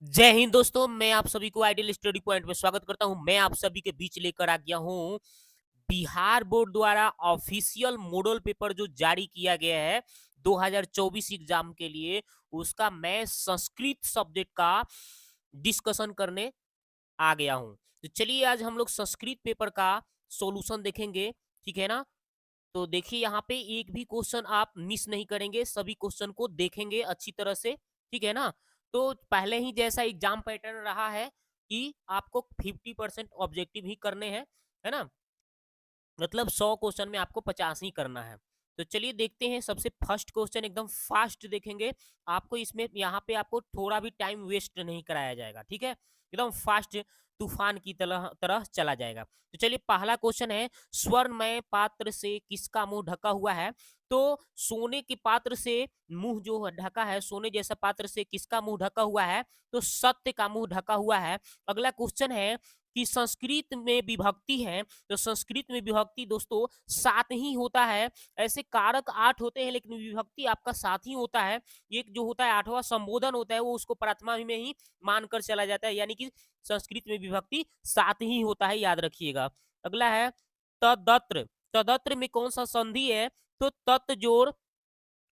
जय हिंद दोस्तों, मैं आप सभी को आइडियल स्टडी पॉइंट में स्वागत करता हूं। मैं आप सभी के बीच लेकर आ गया हूं बिहार बोर्ड द्वारा ऑफिशियल मॉडल पेपर जो जारी किया गया है 2024 एग्जाम के लिए। उसका मैं संस्कृत सब्जेक्ट का डिस्कशन करने आ गया हूं। तो चलिए आज हम लोग संस्कृत पेपर का सॉल्यूशन देखेंगे, ठीक है ना। तो देखिए यहाँ पे एक भी क्वेश्चन आप मिस नहीं करेंगे, सभी क्वेश्चन को देखेंगे अच्छी तरह से, ठीक है ना। तो पहले ही जैसा एग्जाम पैटर्न रहा है कि आपको 50% ऑब्जेक्टिव ही करने हैं, है ना। मतलब 100 क्वेश्चन में आपको 50 ही करना है। तो चलिए देखते हैं। सबसे फर्स्ट क्वेश्चन एकदम फास्ट देखेंगे। आपको इसमें यहाँ पे आपको थोड़ा भी टाइम वेस्ट नहीं कराया जाएगा, ठीक है। एकदम फास्ट तूफान की तरह तरह चला जाएगा। तो चलिए पहला क्वेश्चन है, स्वर्णमय पात्र से किसका मुंह ढका हुआ है। तो सोने के पात्र से मुंह जो ढका है, सोने जैसा पात्र से किसका मुंह ढका हुआ है। तो सत्य का मुंह ढका हुआ है। अगला क्वेश्चन है कि संस्कृत में विभक्ति है। तो संस्कृत में विभक्ति दोस्तों 7 ही होता है। ऐसे कारक 8 होते हैं लेकिन विभक्ति आपका 7 ही होता है। एक जो होता है 8वां संबोधन होता है, वो उसको प्रथमा में ही मानकर चला जाता है, यानी कि संस्कृत में विभक्ति 7 ही होता है, याद रखिएगा। अगला है तदत्र। तदत्र में कौन सा संधि है। तो तत् जोड़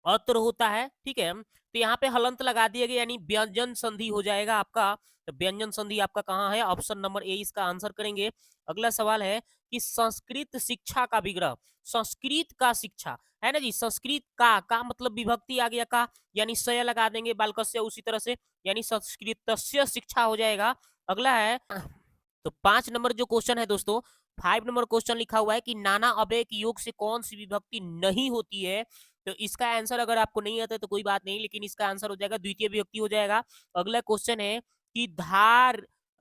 अत्र होता है, ठीक है। तो यहाँ पे हलंत लगा दिया गया, यानी व्यंजन संधि हो जाएगा आपका। तो व्यंजन संधि आपका कहाँ है, ऑप्शन नंबर ए इसका आंसर करेंगे। अगला सवाल है कि संस्कृत शिक्षा का विग्रह। संस्कृत का शिक्षा है ना जी, संस्कृत का मतलब विभक्ति आ गया का, यानी सय लगा देंगे बालकस्य, उसी तरह से यानी संस्कृतस्य शिक्षा हो जाएगा। अगला है तो 5 नंबर जो क्वेश्चन है दोस्तों, 5 नंबर क्वेश्चन लिखा हुआ है कि नाना अव्यय के योग से कौन सी विभक्ति नहीं होती है। तो इसका आंसर अगर आपको नहीं आता है तो कोई बात नहीं, लेकिन इसका आंसर हो जाएगा द्वितीय विभक्ति हो जाएगा। अगला क्वेश्चन है कि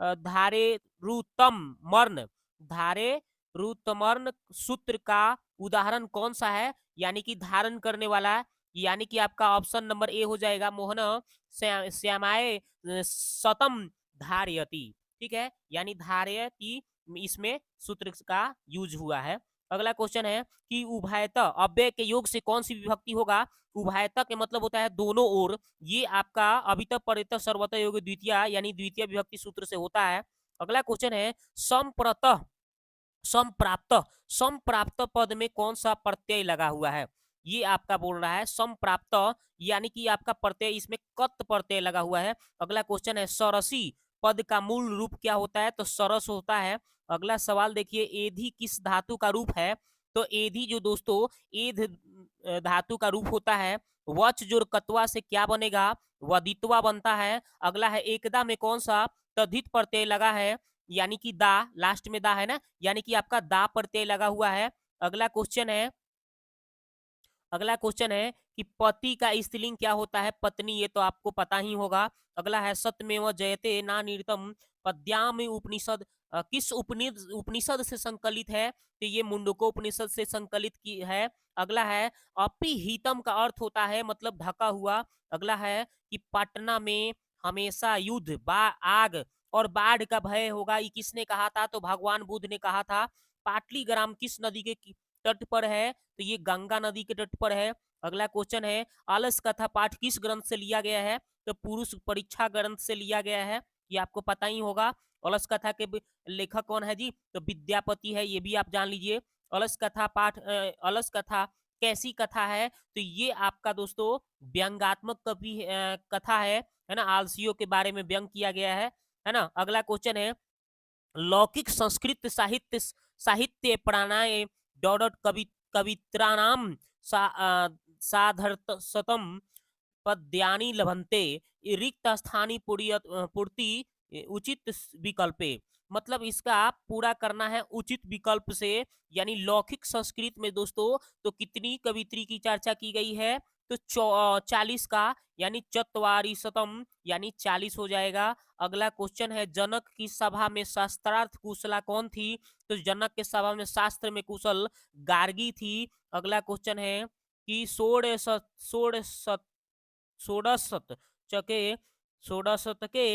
धारे रुतम मर्ण, धारे रुतमर्ण सूत्र का उदाहरण कौन सा है, यानी कि धारण करने वाला, यानी कि आपका ऑप्शन नंबर ए हो जाएगा मोहन श्यामाए सतम धारयति, ठीक है, यानी धारयति इसमें सूत्र का यूज हुआ है। अगला क्वेश्चन है कि उभयता अव्यय के योग से कौन सी विभक्ति होगा। उभयता के मतलब होता है दोनों ओर। ये आपका अभित परित सर्वत योग द्वितीय, यानी द्वितीय विभक्ति सूत्र से होता है। अगला क्वेश्चन है संप्रत संप्राप्त। संप्राप्त पद में कौन सा प्रत्यय लगा हुआ है। ये आपका बोल रहा है संप्राप्त, यानी कि आपका प्रत्यय इसमें कत प्रत्यय लगा हुआ है। अगला क्वेश्चन है सरसी पद का मूल रूप क्या होता है। तो सरस होता है। अगला सवाल देखिए, एधी किस धातु का रूप है। तो एधी जो दोस्तों एध धातु का रूप होता है। वच जोड़ कत्वा से क्या बनेगा, वदित्वा बनता है। अगला है एकदा में कौन सा तद्धित प्रत्यय लगा है, यानी कि दा, लास्ट में दा है ना, यानी कि आपका दा प्रत्यय लगा हुआ है। अगला क्वेश्चन है अगला क्वेश्चन है कि पति का स्त्रीलिंग क्या होता है, पत्नी, ये तो आपको पता ही होगा। अगला है सत्यमेव जयते ना निरतम पद्याम उपनिषद किस उपनिषद से संकलित है। तो ये मुंडको उपनिषद से संकलित की है। अगला है अपिहितम का अर्थ होता है मतलब ढका हुआ। अगला है कि पटना में हमेशा युद्ध आग और बाढ़ का भय होगा, ये किसने कहा था। तो भगवान बुद्ध ने कहा था। पाटलीग्राम किस नदी के तट पर है। तो ये गंगा नदी के तट पर है। अगला क्वेश्चन है आलस कथा पाठ किस ग्रंथ से लिया गया है। तो पुरुष परीक्षा ग्रंथ से लिया गया है, ये आपको पता ही होगा। अलस कथा के लेखक कौन है जी। तो विद्यापति है, ये भी आप जान लीजिए। अलस कथा पाठ अलस कथा कैसी कथा है। तो ये आपका दोस्तों व्यंगात्मक कथा है ना, आलसियों के बारे में व्यंग किया गया है ना। अगला क्वेश्चन है लौकिक संस्कृत साहित्य साहित्य प्राणाय डॉट कवित्राणाम साधर्तसतम पद्यानि लभन्ते रिक्त स्थानी पूर्ति उचित विकल्पे। मतलब इसका पूरा करना है उचित विकल्प से, यानी लौकिक संस्कृत में दोस्तों तो कितनी कवित्री की चर्चा की गई है। तो 40 का, यानी चतवारी शतम, यानी 40 हो जाएगा। अगला क्वेश्चन है जनक की सभा में शास्त्रार्थ कुशला कौन थी। तो जनक के सभा में शास्त्र में कुशल गार्गी थी। अगला क्वेश्चन है कि षोडशत चके षोडशतके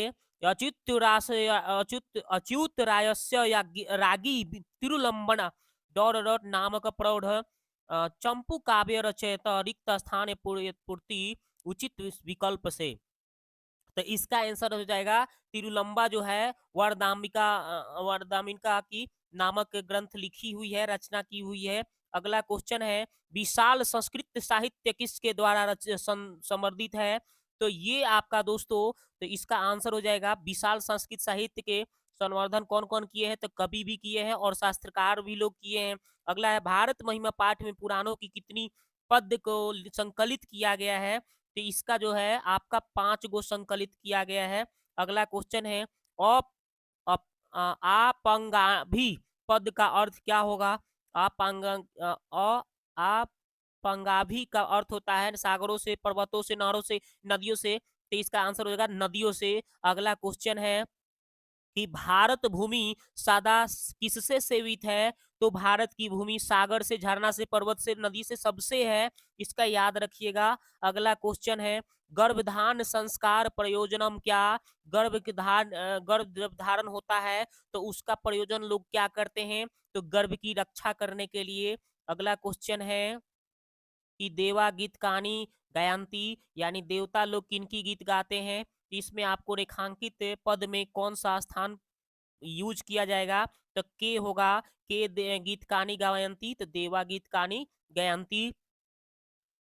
अच्युत रायस्य रागी तिरुलंबन डॉट डॉट नामक प्रौढ़ चंपू काव्य रचयत रिक्त स्थान पूर्ति उचित विकल्प से। तो इसका आंसर हो जाएगा तिरुलंबा जो है वरदामिका की नामक ग्रंथ लिखी हुई है, रचना की हुई है। अगला क्वेश्चन है, विशाल संस्कृत साहित्य किसके द्वारा संवर्धित है? तो ये आपका दोस्तों, तो इसका आंसर हो जाएगा विशाल संस्कृत साहित्य के संवर्धन कौन कौन किए हैं? तो कवि भी किए हैं और शास्त्रकार भी लोग किए हैं। अगला है, भारत महिमा पाठ में पुराणों की कितनी पद को संकलित किया गया है? तो इसका जो है आपका 5 गो संकलित किया गया है। अगला क्वेश्चन है, अप अप आपंगाभि पद का अर्थ क्या होगा? आपंगाभि का अर्थ होता है सागरों से, पर्वतों से, नहरों से, नदियों से। तो इसका आंसर हो जाएगा नदियों से। अगला क्वेश्चन है कि भारत भूमि सदा किससे सेवित है? तो भारत की भूमि सागर से, झरना से, पर्वत से, नदी से, सबसे है। इसका याद रखिएगा। अगला क्वेश्चन है, गर्भधान संस्कार प्रयोजनम क्या? गर्भ जब धारण होता है तो उसका प्रयोजन लोग क्या करते हैं? तो गर्भ की रक्षा करने के लिए। अगला क्वेश्चन है कि देवा गीत कहानी गायंती यानी देवता लोग किनकी गीत गाते हैं? इसमें आपको रेखांकित पद में कौन सा स्थान यूज किया जाएगा? तो के होगा, गीत कहानी गायंती, तो देवा गीत कहानी गायंती।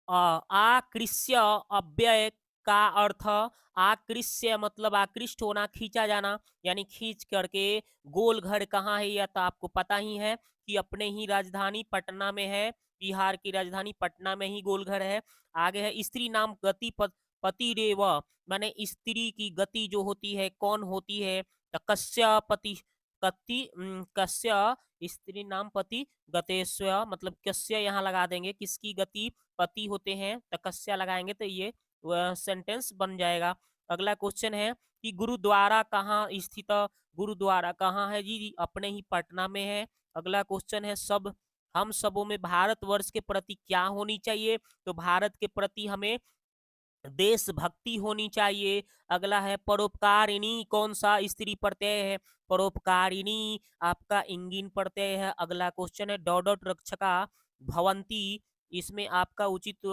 आकृष्य अव्यय का अर्थ, आकृष्य मतलब आकृष्ट होना, खींचा जाना, यानी खींच करके। गोल घर कहाँ है? यह तो आपको पता ही है कि अपने ही राजधानी पटना में है। बिहार की राजधानी पटना में ही गोल घर है। आगे है, स्त्री नाम गति पति रेव, माने स्त्री की गति जो होती है कौन होती है? तो कस्य पति कस्य, स्त्री नाम पति गतेश्व, मतलब कस्य यहाँ लगा देंगे, किसकी गति पति होते हैं, तकस्या लगाएंगे तो ये सेंटेंस बन जाएगा। अगला क्वेश्चन है कि गुरुद्वारा कहाँ स्थित? गुरुद्वारा कहाँ है जी? अपने ही पटना में है। अगला क्वेश्चन है, सब हम सबों में भारतवर्ष के प्रति क्या होनी चाहिए? तो भारत के प्रति हमें देशभक्ति होनी चाहिए। अगला है, परोपकारिणी कौन सा स्त्री प्रत्यय है? परोपकारिणी आपका इंगिन प्रत्यय है। अगला क्वेश्चन है, डॉट रक्षका भवंती, इसमें आपका उचित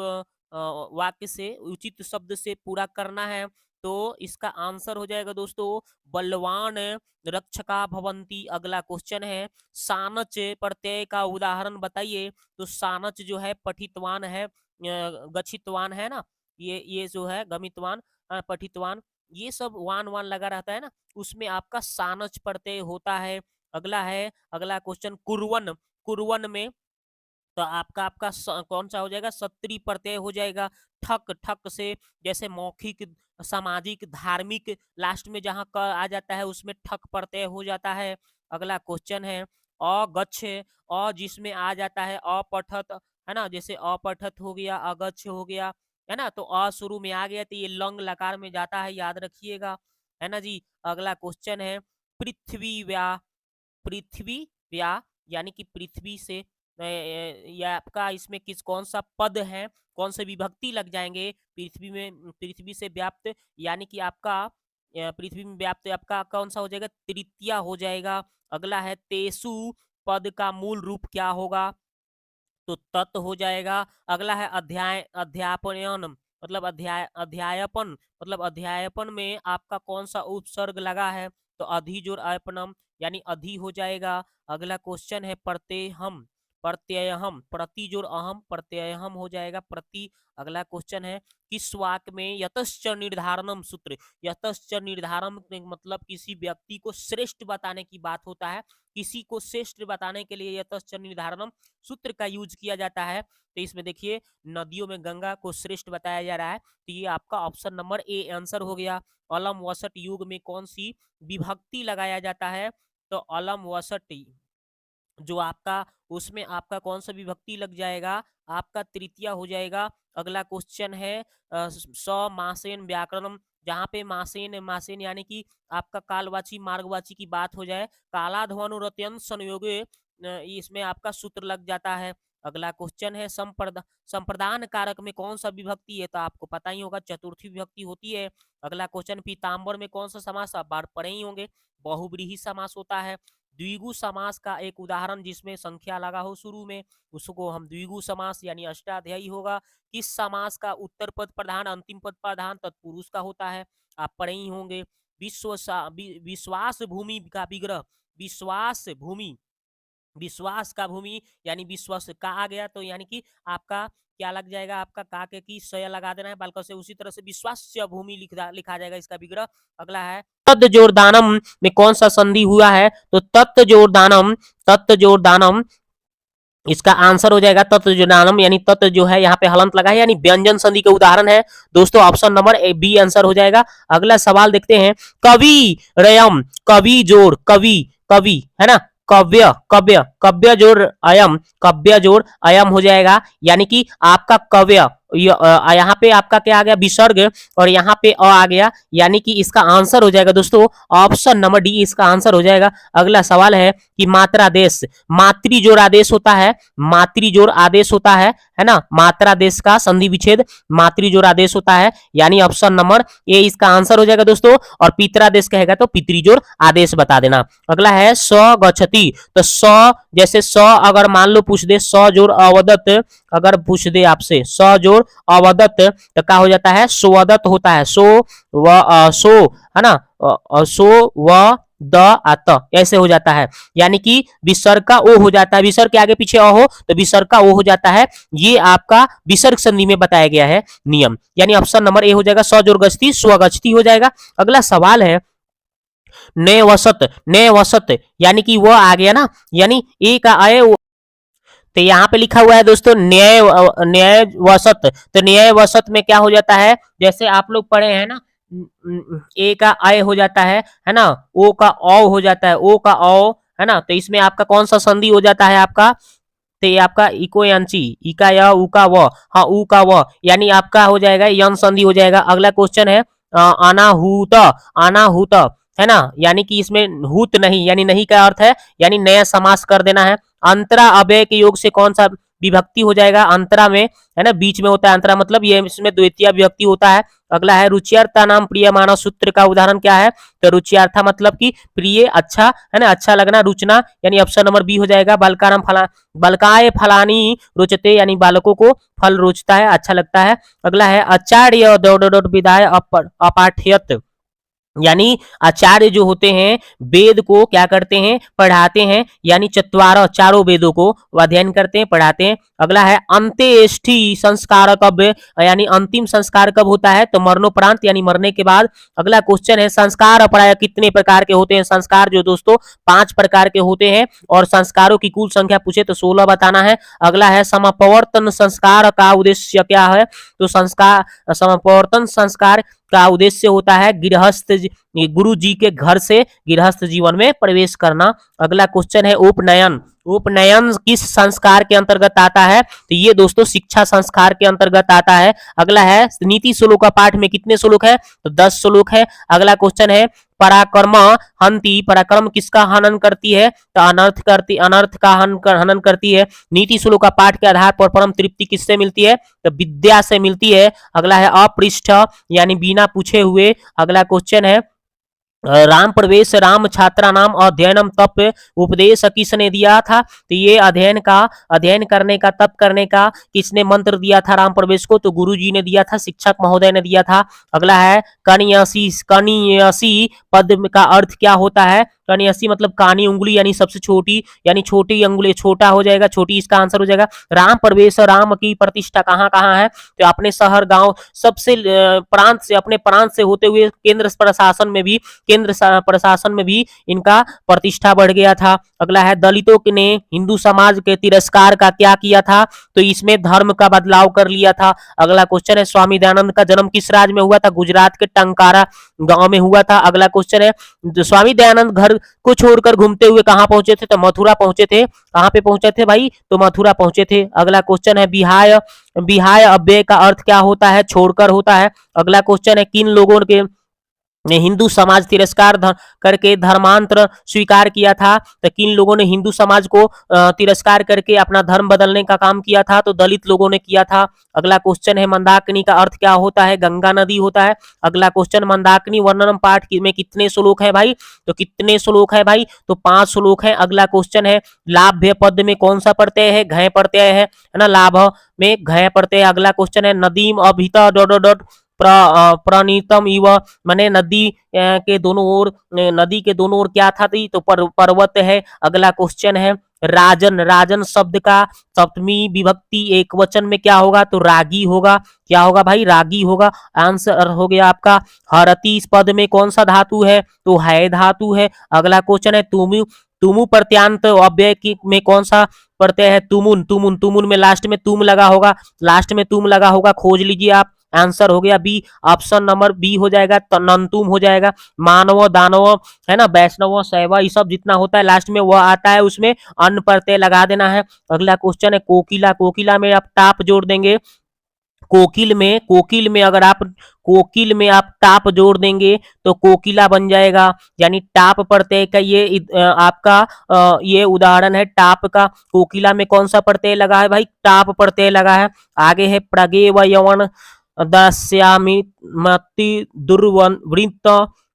वाक्य से, उचित शब्द से पूरा करना है। तो इसका आंसर हो जाएगा दोस्तों बलवान रक्षका भवंती। अगला क्वेश्चन है, सानच प्रत्यय का उदाहरण बताइए। तो सानच जो है पठितवान है, गच्छितवान है ना, ये जो है गमितवान, पठितवान, ये सब वान वान लगा रहता है ना, उसमें आपका सानच प्रत्यय होता है। अगला है, अगला क्वेश्चन, कुर्वन, कुर्वन में तो आपका आपका कौन सा हो जाएगा? सत्री प्रत्यय हो जाएगा। ठक, ठक से जैसे मौखिक, सामाजिक, धार्मिक, लास्ट में जहाँ क आ जाता है उसमें ठक प्रत्यय हो जाता है। अगला क्वेश्चन है, अगच्छ, जिसमें आ जाता है अपठत, है ना, जैसे अपठत हो गया, अगच्छ हो गया, है ना, तो शुरू में आ गया तो ये लंग लकार में जाता है, याद रखिएगा, है ना जी। अगला क्वेश्चन है, पृथ्वी व्या, पृथ्वी व्या यानी कि पृथ्वी से, या आपका इसमें कौन सा पद है, कौन से विभक्ति लग जाएंगे? पृथ्वी में, पृथ्वी से व्याप्त यानी कि आपका पृथ्वी में व्याप्त आपका कौन सा हो जाएगा? तृतीय हो जाएगा। अगला है, तेसु पद का मूल रूप क्या होगा? तो तत् हो जाएगा। अगला है, अध्यापन मतलब अध्यायपन, मतलब अध्यायपन में आपका कौन सा उपसर्ग लगा है? तो अधि जोड़ अयपनम यानी अधि हो जाएगा। अगला क्वेश्चन है, प्रत्ययहम, प्रत्ययहम, प्रति जोड़ अहम, प्रत्ययहम हो जाएगा, प्रति। अगला क्वेश्चन है, किस वाक्य में यतश्च निर्धारणम सूत्र, यतश्च निर्धारण मतलब किसी व्यक्ति को श्रेष्ठ बताने की बात होता है, किसी को श्रेष्ठ बताने के लिए यतश्च निर्धारणम सूत्र का यूज किया जाता है। तो इसमें देखिए, नदियों में गंगा को श्रेष्ठ बताया जा रहा है, तो ये आपका ऑप्शन नंबर ए आंसर हो गया। अलम वसट युग में कौन सी विभक्ति लगाया जाता है? तो अलम वसट जो आपका, उसमें आपका कौन सा विभक्ति लग जाएगा? आपका तृतीय हो जाएगा। अगला क्वेश्चन है, स मासेन व्याकरणम, जहाँ पे मासेन, मासेन यानी कि आपका कालवाची मार्गवाची की बात हो जाए, काला ध्वनुरत्यंत संयोगे, इसमें आपका सूत्र लग जाता है। अगला क्वेश्चन है, संप्रदान कारक में कौन सा विभक्ति है? तो आपको पता ही होगा, चतुर्थी विभक्ति होती है। अगला क्वेश्चन, पीताम्बर में कौन सा समास? आप बार पढ़े ही होंगे, बहुब्रीहि समास होता है। द्विगु समास का एक उदाहरण जिसमें संख्या लगा हो शुरू में, उसको हम द्विगु समास यानी अष्टाध्यायी होगा। किस समास का उत्तर पद प्रधान, अंतिम पद प्रधान, तत्पुरुष का होता है? आप पढ़े ही होंगे। विश्वास भूमि का विग्रह, विश्वास भूमि, विश्वास का भूमि यानी विश्वास का आ गया तो यानी कि आपका क्या लग जाएगा, आपका का के की सय लगा देना है बालक से। उसी तरह से विश्वास्य भूमि लिखा जाएगा इसका विग्रह। अगला है तत् जोरदानम में कौन सा संधि हुआ है, तो तत् जोरदानम, तत् जोरदानम इसका आंसर हो जाएगा तत् जोरदानम, यानी तत् जो है यहाँ पे हलंत लगा है यानी व्यंजन संधि के उदाहरण है दोस्तों। ऑप्शन नंबर बी आंसर हो जाएगा। अगला सवाल देखते हैं, कवि रयम, कवि जोड़, कवि, कवि है ना, कव्य, कव्य, कव्य जोड़ अयम, कव्य जोड़ अयम हो जाएगा, यानी कि आपका कव्य यहाँ पे आपका क्या आ गया विसर्ग और यहाँ पे अ आ गया, यानी कि इसका आंसर हो जाएगा दोस्तों ऑप्शन नंबर डी इसका आंसर हो जाएगा। अगला सवाल है कि मात्रादेश, मातृजोड़ आदेश होता है, मातृजोड़ आदेश होता है ना, मात्रादेश का संधि विच्छेद मातृजोड़ आदेश होता है, यानी ऑप्शन नंबर ए इसका आंसर हो जाएगा दोस्तों। और पितरादेश कहेगा तो पितृजोड़ आदेश बता देना। अगला है स गच्छति, तो स जैसे स अगर मान लो पूछ दे स जोड़ अवदत्त, अगर पूछ दे आपसे स जोड़ अवदत्त तो क्या हो जाता है सोवदत्त होता है, सो व सो है ना, सो व द आत ऐसे हो जाता है, यानी कि विसर्ग का ओ हो जाता है, विसर्ग के आगे पीछे अ हो तो विसर्ग का ओ हो जाता है। ये आपका विसर्ग संधि में बताया गया है नियम, यानी ऑप्शन नंबर ए हो जाएगा स जोड़ गच्छति स्वगच्छति हो जाएगा। अगला सवाल है नए वसत, नए वसत यानी कि वह आ गया ना, यानी ए का आए तो यहाँ पे लिखा हुआ है दोस्तों न्याय, न्याय वसत, तो न्याय वसत में क्या हो जाता है, जैसे आप लोग पढ़े हैं ना ए का आय हो जाता है ना, ओ का औ हो जाता है, ओ का औ है ना, तो इसमें आपका कौन सा संधि हो जाता है आपका, तो ये आपका इको यांची, ई का य उ का व, हाँ उ का व, यानी आपका हो जाएगा यन संधि हो जाएगा। अगला क्वेश्चन है अनाहूत, अनाहूत है ना, यानी कि इसमें हूत नहीं यानी नहीं का अर्थ है, यानी नया समास कर देना है। अंतरा अव्यय के योग से कौन सा विभक्ति हो जाएगा, अंतरा में है ना बीच में होता है अंतरा, मतलब ये इसमें द्वितीय विभक्ति होता है। अगला है रुचिर्ता नाम प्रिय मानव सूत्र का उदाहरण क्या है, तो रुचिर्था मतलब कि प्रिय अच्छा है ना, अच्छा लगना, रुचना, यानी ऑप्शन नंबर बी हो जाएगा। बालकानाम फला, बलकाय फलानी रुचते यानी बालकों को फल रुचता है अच्छा लगता है। अगला है आचार्य विदाय अपाठ्यत, यानी आचार्य जो होते हैं वेद को क्या करते हैं पढ़ाते हैं, यानी चत्वार चारों वेदों को अध्ययन करते हैं पढ़ाते हैं। अगला है अंत्येष्टि संस्कार कब, यानी अंतिम संस्कार कब होता है, तो मरणोपरांत यानी मरने के बाद। अगला क्वेश्चन है संस्कार प्राय कितने प्रकार के होते हैं, संस्कार जो दोस्तों 5 प्रकार के होते हैं और संस्कारों की कुल संख्या पूछे तो 16 बताना है। अगला है समापवर्तन संस्कार का उद्देश्य क्या है, तो संस्कार समापवर्तन संस्कार का उद्देश्य होता है गृहस्थ गुरु जी के घर से गृहस्थ जीवन में प्रवेश करना। अगला क्वेश्चन है उपनयन, उपनयन किस संस्कार के अंतर्गत आता है, तो ये दोस्तों शिक्षा संस्कार के अंतर्गत आता है। अगला है नीति श्लोक का पाठ में कितने श्लोक है, तो 10 श्लोक है। अगला क्वेश्चन है पराक्रम हंति, पराक्रम किसका हनन करती है, तो अनर्थ करती, अनर्थ का हनन करती है। नीति श्लोक का पाठ के आधार पर परम तृप्ति किससे मिलती है, तो विद्या से मिलती है। अगला है अपृष्ठ यानी बिना पूछे हुए। अगला क्वेश्चन है राम प्रवेश राम छात्रा नाम अध्ययनम तप उपदेश किसने दिया था, तो ये अध्ययन करने का तप करने का किसने मंत्र दिया था राम प्रवेश को, तो गुरु जी ने दिया था, शिक्षक महोदय ने दिया था। अगला है कनियसी, कनियसी पद का अर्थ क्या होता है, कनियसी मतलब कानी उंगली यानी सबसे छोटी, यानी छोटी अंगुली छोटा हो जाएगा, छोटी इसका आंसर हो जाएगा। राम प्रवेश राम की प्रतिष्ठा कहाँ कहाँ है, तो अपने शहर गांव सबसे प्रांत से अपने प्रांत से होते हुए केंद्र प्रशासन में भी इनका प्रतिष्ठा बढ़ गया था। अगला है दलितों ने हिंदू समाज के तिरस्कार का क्या किया था, तो इसमें धर्म का बदलाव कर लिया था। अगला क्वेश्चन है स्वामी दयानंद का जन्म किस राज्य में हुआ था, गुजरात के टंकारा गांव में हुआ था। अगला क्वेश्चन है स्वामी दयानंद घर को छोड़कर घूमते हुए कहां पहुंचे थे, तो मथुरा पहुंचे थे। कहां पे पहुंचे थे भाई, तो मथुरा पहुंचे थे। अगला क्वेश्चन है विहाय, विहाय अव्यय का अर्थ क्या होता है, छोड़कर होता है। अगला क्वेश्चन है किन लोगों के हिंदू समाज तिरस्कार करके धर्मांतर स्वीकार किया था, तो किन लोगों ने हिंदू समाज को तिरस्कार करके अपना धर्म बदलने का काम किया था, तो दलित लोगों ने किया था। अगला क्वेश्चन है मंदाकिनी का अर्थ क्या होता है, गंगा नदी होता है। अगला क्वेश्चन मंदाकिनी वर्णनम पाठ में कितने श्लोक है भाई, तो कितने श्लोक है भाई, तो 5 श्लोक है। अगला क्वेश्चन है लाभ्य पद में कौन सा प्रत्यय है, घय प्रत्यय है ना, लाभ में घय प्रत्यय। अगला क्वेश्चन है नदीम अभिता डॉट डॉट प्रणीतम इव, माने नदी के दोनों ओर, नदी के दोनों ओर क्या था, तो पर्वत है। अगला क्वेश्चन है राजन, राजन शब्द का सप्तमी विभक्ति एक वचन में क्या होगा, तो रागी होगा। क्या होगा भाई, रागी होगा। आंसर हो गया आपका। हरति इस पद में कौन सा धातु है, तो है धातु है। अगला क्वेश्चन है तुमु, तुमु प्रत्यांत अव्यय में कौन सा प्रत्यय है, तुमुन, तुमुन, तुमुन में लास्ट में तुम लगा होगा, लास्ट में तुम लगा होगा, खोज लीजिए आप। आंसर हो गया बी, ऑप्शन नंबर बी हो जाएगा, नंतुम हो जाएगा। मानव, दानव है ना, वैष्णव, शैव, ये सब जितना होता है लास्ट में वह आता है, उसमें अन्न प्रत्यय लगा देना है। अगला क्वेश्चन है कोकिला, कोकिला में आप टाप जोड़ देंगे। कोकिल में अगर आप कोकिल में आप टाप जोड़ देंगे तो कोकिला बन जाएगा, यानी टाप प्रत्यय का ये आपका ये उदाहरण है टाप का। कोकिला में कौन सा प्रत्यय लगा है भाई, टाप प्रत्यय लगा है। आगे है प्रगेव यवन दस्यामि मति दुर्वृत्त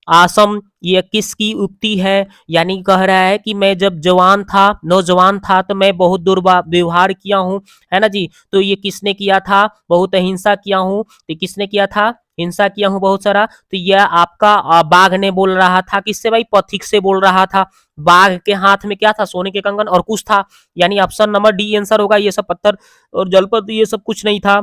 आसम, ये किसकी उक्ति है, यानी कह रहा है कि मैं जब जवान था, नौजवान था, तो मैं बहुत दुर्व्यवहार किया हूँ, है ना जी। तो ये किसने किया था, बहुत हिंसा किया हूँ, तो किसने किया था, हिंसा किया हूँ बहुत सारा। तो यह आपका बाघ ने बोल रहा था, किससे भाई, पथिक से बोल रहा था। बाघ के हाथ में क्या था, सोने के कंगन और कुछ था, यानी ऑप्शन नंबर डी आंसर होगा। ये सब पत्थर और जलपद ये सब कुछ नहीं था,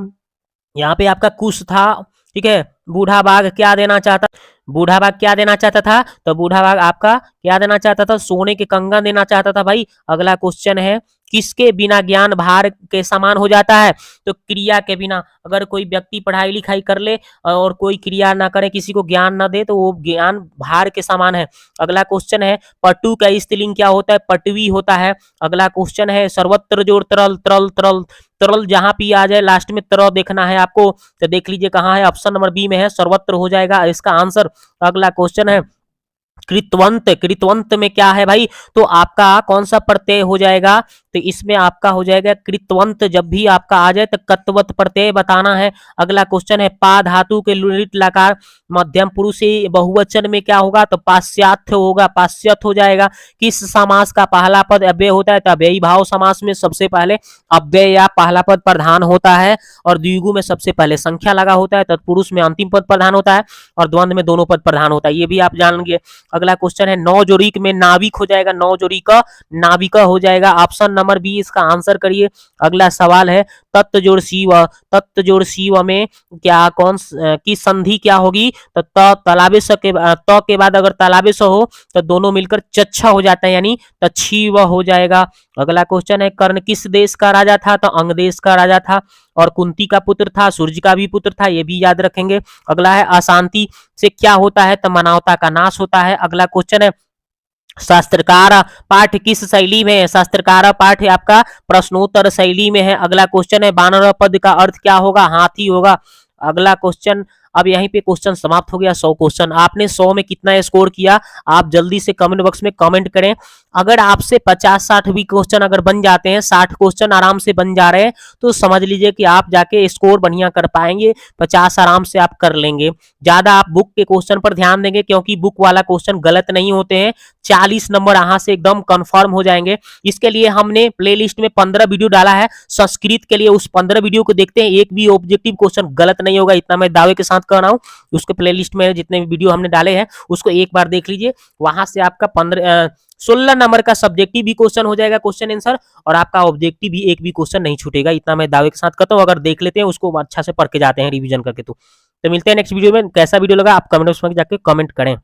यहाँ पे आपका कुश था। ठीक है, बूढ़ा बाघ क्या देना चाहता, बूढ़ा बाघ क्या देना चाहता था, तो बूढ़ा बाघ आपका क्या देना चाहता था, सोने के कंगन देना चाहता था भाई। अगला क्वेश्चन है किसके बिना ज्ञान भार के समान हो जाता है, तो क्रिया के बिना। अगर कोई व्यक्ति पढ़ाई लिखाई कर ले और कोई क्रिया ना करे, किसी को ज्ञान ना दे, तो वो ज्ञान भार के समान है। अगला क्वेश्चन है पटु का स्त्रीलिंग क्या होता है, पटवी होता है। अगला क्वेश्चन है सर्वत्र जोड़ तरल, तरल तरल तरल जहां भी आ जाए लास्ट में तरह देखना है आपको, तो देख लीजिए कहाँ है, ऑप्शन नंबर बी में है, सर्वत्र हो जाएगा इसका आंसर। अगला क्वेश्चन है कृतवंत, कृतवंत में क्या है भाई, तो आपका कौन सा प्रत्यय हो जाएगा, तो इसमें आपका हो जाएगा कृतवंत। जब भी आपका आ जाए तो कत्वत प्रत्यय बताना है। अगला क्वेश्चन है पा धातु के लुलित लकार मध्यम पुरुष बहुवचन में क्या होगा, तो पाश्चात्य होगा, पाश्चात्य हो जाएगा। किस समास का पहला पद अव्यय होता है, तो अव्ययी भाव समास में सबसे पहले अव्यय या पहला पद प्रधान होता है, और द्विगु में सबसे पहले संख्या लगा होता है, तत्पुरुष में अंतिम पद प्रधान होता है, और द्वंद्व में दोनों पद प्रधान होता है, ये भी आप जानेंगे। अगला क्वेश्चन है नौजोरिक में नाविक हो जाएगा, नौजोरिक नाविका हो जाएगा, ऑप्शन नंबर बी इसका आंसर करिए। अगला सवाल है तत्त जोड़ शिव, तत्त जोड़ शिव में क्या कौन की संधि क्या होगी, तो तलाबेश के बाद अगर तलाबेश हो तो दोनों मिलकर चच्छा हो जाता है, यानी तच्छीव हो जाएगा। अगला क्वेश्चन है कर्ण किस देश का राजा था, तो अंग देश का राजा था, और कुंती का पुत्र था, सूर्य का भी पुत्र था, ये भी याद रखेंगे। अगला है अशांति से क्या होता है, तो मानवता का नाश होता है। अगला क्वेश्चन है शास्त्रकार पाठ किस शैली में है, शास्त्रकार पाठ आपका प्रश्नोत्तर शैली में है। अगला क्वेश्चन है बानर पद का अर्थ क्या होगा, हाथी होगा। अगला क्वेश्चन, अब यहीं पे क्वेश्चन समाप्त हो गया। 100 क्वेश्चन, आपने 100 में कितना स्कोर किया, आप जल्दी से कमेंट बॉक्स में कमेंट करें। अगर आपसे 50-60 भी क्वेश्चन अगर बन जाते हैं, 60 क्वेश्चन आराम से बन जा रहे हैं, तो समझ लीजिए कि आप जाके स्कोर बढ़िया कर पाएंगे, 50 आराम से आप कर लेंगे। ज्यादा आप बुक के क्वेश्चन पर ध्यान देंगे, क्योंकि बुक वाला क्वेश्चन गलत नहीं होते हैं, 40 नंबर यहाँ से एकदम कंफर्म हो जाएंगे। इसके लिए हमने प्लेलिस्ट में 15 वीडियो डाला है संस्कृत के लिए, उस 15 वीडियो को देखते हैं, एक भी ऑब्जेक्टिव क्वेश्चन गलत नहीं होगा, इतना मैं दावे के साथ कह रहा हूँ। उसके प्लेलिस्ट में जितने भी वीडियो हमने डाले हैं उसको एक बार देख लीजिए, वहां से आपका 16 नंबर का सब्जेक्टिव भी क्वेश्चन हो जाएगा, क्वेश्चन आंसर, और आपका ऑब्जेक्टिव भी एक भी क्वेश्चन नहीं छूटेगा, इतना मैं दावे के साथ कहता हूँ। अगर देख लेते हैं उसको अच्छा से पढ़ के जाते हैं रिवीजन करके। तो मिलते हैं नेक्स्ट वीडियो में। कैसा वीडियो लगा आप कमेंट बॉक्स में जाके कमेंट करें।